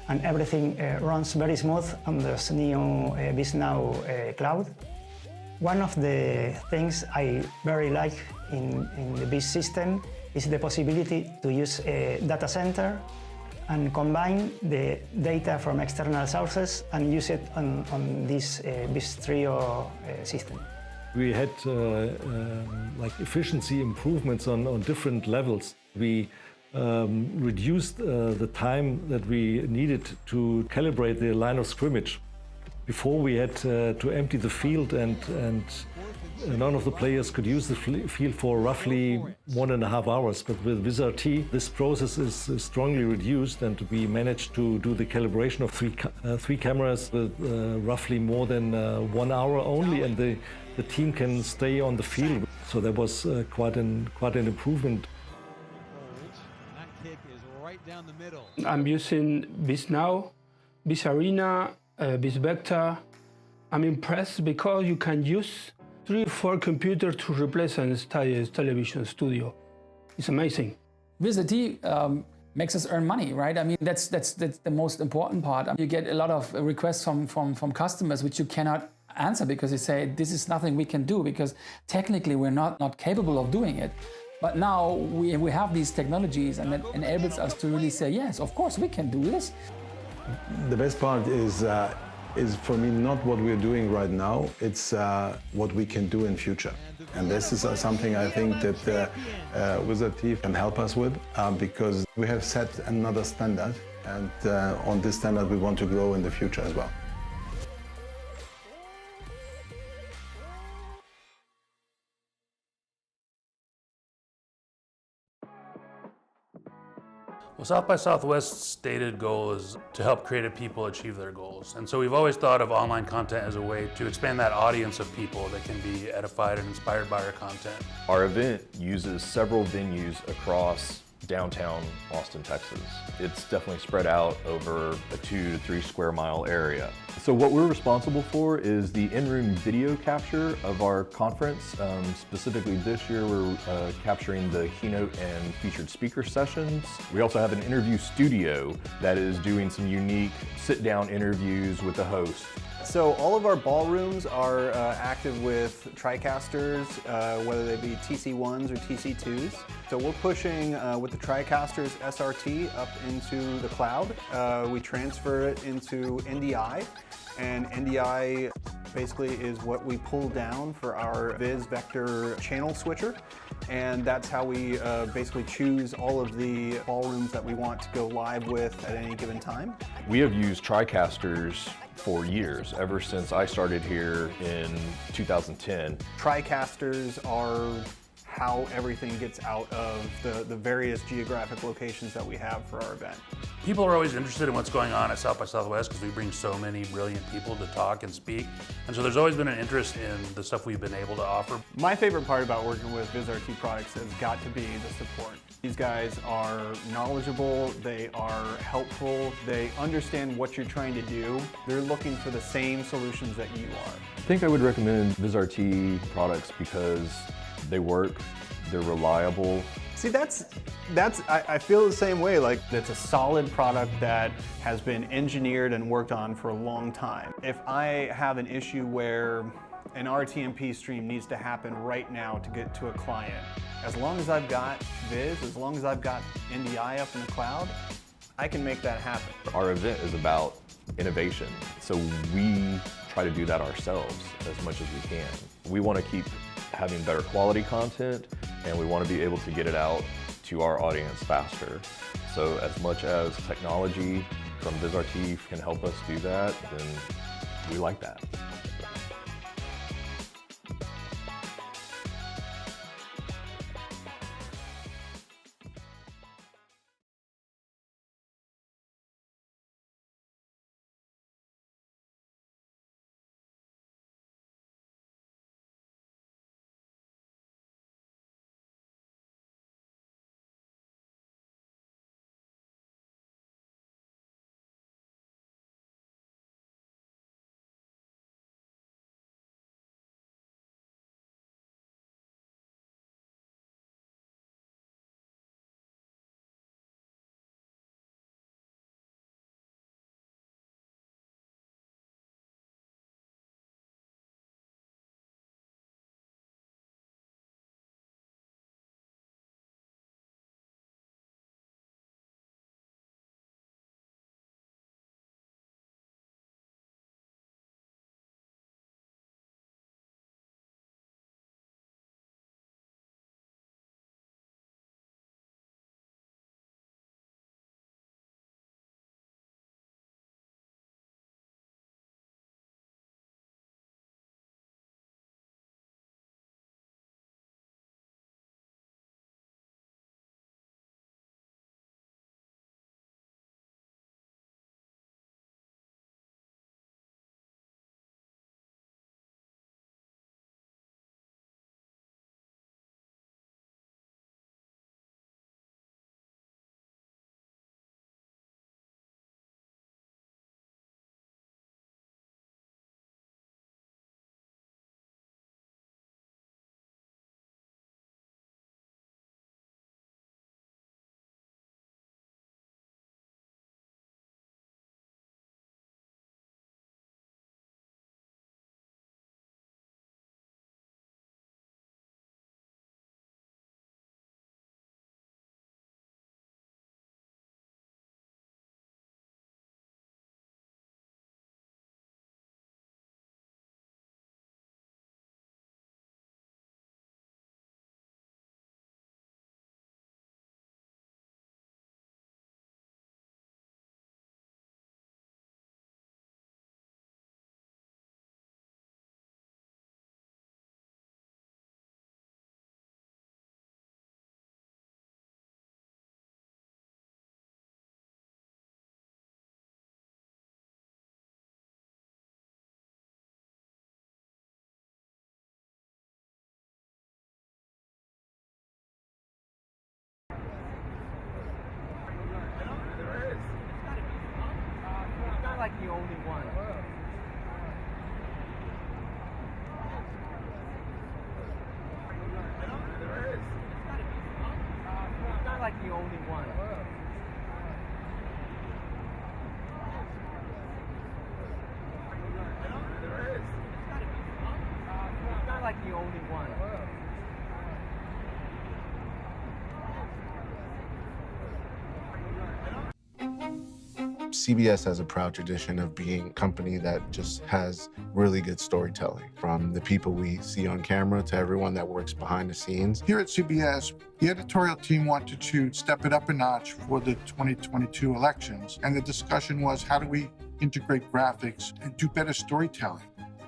and everything runs very smooth on this new BizNow cloud. One of the things I very like in the Biz system is the possibility to use a data center and combine the data from external sources and use it on this BizTrio system. We had like efficiency improvements on different levels. We reduced the time that we needed to calibrate the line of scrimmage. Before we had to empty the field and none of the players could use the field for roughly 1.5 hours. But with VizRT, this process is strongly reduced, and we managed to do the calibration of three cameras with roughly more than 1 hour only, and the team can stay on the field. So there was quite an improvement. That kick is right down the middle. I'm using BizNow, BizArena, BizVector. I'm impressed because you can use 3 or 4 computers to replace an entire television studio. It's amazing. VizRT makes us earn money, right? I mean, that's the most important part. You get a lot of requests from customers which you cannot answer because you say, this is nothing we can do because technically we're not capable of doing it. But now we have these technologies, and that enables us to really say, yes, of course we can do this. The best part is for me not what we're doing right now, it's what we can do in future. And this is something I think that VizRT can help us with because we have set another standard, and on this standard we want to grow in the future as well. Well, South by Southwest's stated goal is to help creative people achieve their goals. And so we've always thought of online content as a way to expand that audience of people that can be edified and inspired by our content. Our event uses several venues across downtown Austin, Texas. It's definitely spread out over a 2 to 3 square mile area. So what we're responsible for is the in-room video capture of our conference. Specifically this year, we're capturing the keynote and featured speaker sessions. We also have an interview studio that is doing some unique sit-down interviews with the host. So all of our ballrooms are active with TriCasters, whether they be TC1s or TC2s. So we're pushing with the TriCasters SRT up into the cloud. We transfer it into NDI, and NDI basically is what we pull down for our VizVector channel switcher. And that's how we basically choose all of the ballrooms that we want to go live with at any given time. We have used TriCasters for years, ever since I started here in 2010. TriCasters are how everything gets out of the various geographic locations that we have for our event. People are always interested in what's going on at South by Southwest because we bring so many brilliant people to talk and speak. And so there's always been an interest in the stuff we've been able to offer. My favorite part about working with VizRT products has got to be the support. These guys are knowledgeable, they are helpful, they understand what you're trying to do. They're looking for the same solutions that you are. I think I would recommend VizRT products because they work, they're reliable. See, I feel the same way. Like, it's a solid product that has been engineered and worked on for a long time. If I have an issue where an RTMP stream needs to happen right now to get to a client, as long as I've got Viz, as long as I've got NDI up in the cloud, I can make that happen. Our event is about innovation, so we try to do that ourselves as much as we can. We want to keep having better quality content, and we want to be able to get it out to our audience faster. So as much as technology from VizRT can help us do that, then we like that. only one. There is. It's not like the only one. There is. It's not like the only one. CBS has a proud tradition of being a company that just has really good storytelling, from the people we see on camera to everyone that works behind the scenes. Here at CBS, the editorial team wanted to step it up a notch for the 2022 elections, and the discussion was, how do we integrate graphics and do better storytelling?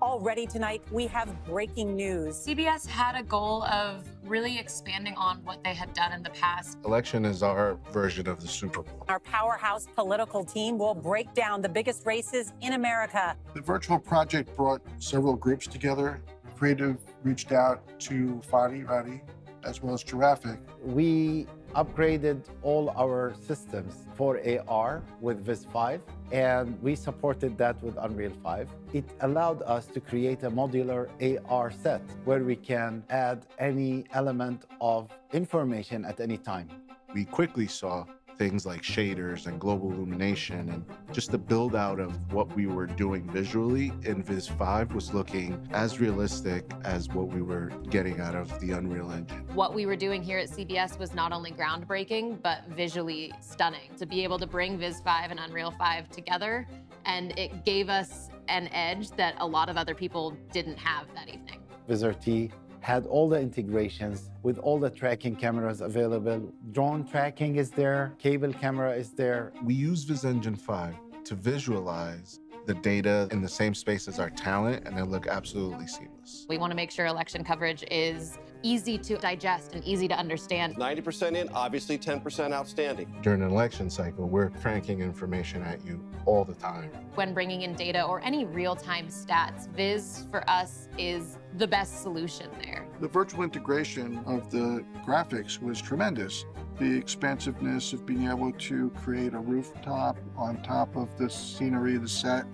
Already tonight, we have breaking news. CBS had a goal of really expanding on what they had done in the past. Election is our version of the Super Bowl. Our powerhouse political team will break down the biggest races in America. The virtual project brought several groups together. Creative reached out to Fadi Radi, as well as Giraffic. We upgraded all our systems for AR with Viz 5, and we supported that with Unreal 5. It allowed us to create a modular AR set where we can add any element of information at any time. We quickly saw things like shaders and global illumination, and just the build out of what we were doing visually in Viz 5 was looking as realistic as what we were getting out of the Unreal Engine. What we were doing here at CBS was not only groundbreaking, but visually stunning. To be able to bring Viz 5 and Unreal 5 together, and it gave us an edge that a lot of other people didn't have that evening. VizRT had all the integrations with all the tracking cameras available. Drone tracking is there, cable camera is there. We use Viz Engine 5 to visualize the data in the same space as our talent, and they look absolutely seamless. We want to make sure election coverage is easy to digest and easy to understand. 90% in, obviously 10% outstanding. During an election cycle, we're cranking information at you all the time. When bringing in data or any real-time stats, Viz for us is the best solution there. The virtual integration of the graphics was tremendous. The expansiveness of being able to create a rooftop on top of the scenery, the set.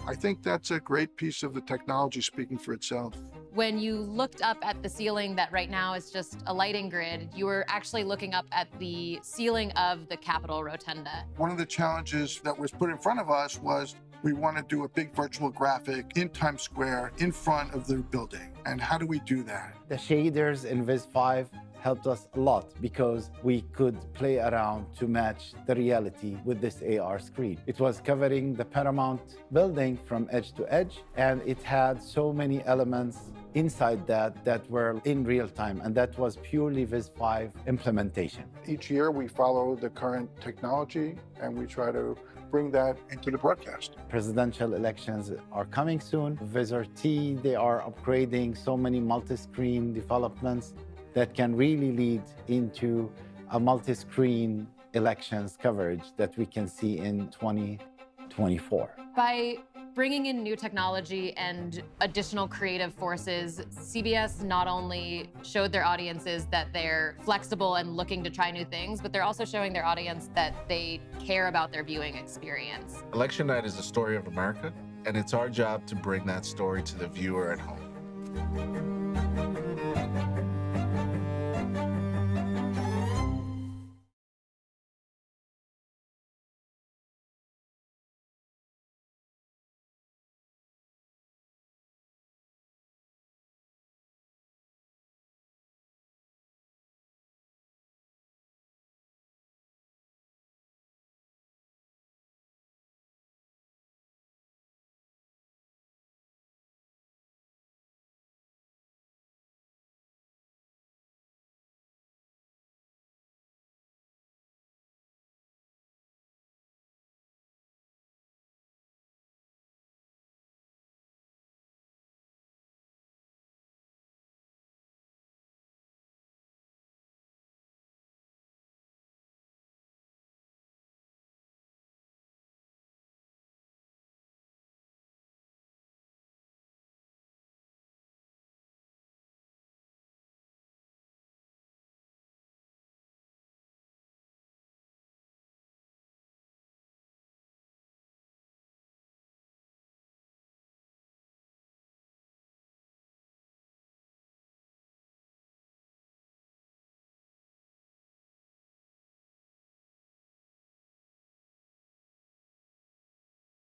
I think that's a great piece of the technology speaking for itself. When you looked up at the ceiling that right now is just a lighting grid, you were actually looking up at the ceiling of the Capitol Rotunda. One of the challenges that was put in front of us was we want to do a big virtual graphic in Times Square in front of the building. And how do we do that? The shaders in Viz 5 helped us a lot because we could play around to match the reality with this AR screen. It was covering the Paramount building from edge to edge, and it had so many elements inside that were in real time, and that was purely Viz 5 implementation. Each year we follow the current technology and we try to bring that into the broadcast. Presidential elections are coming soon. VizRT, they are upgrading so many multi-screen developments that can really lead into a multi-screen elections coverage that we can see in 2024. By bringing in new technology and additional creative forces, CBS not only showed their audiences that they're flexible and looking to try new things, but they're also showing their audience that they care about their viewing experience. Election night is the story of America, and it's our job to bring that story to the viewer at home.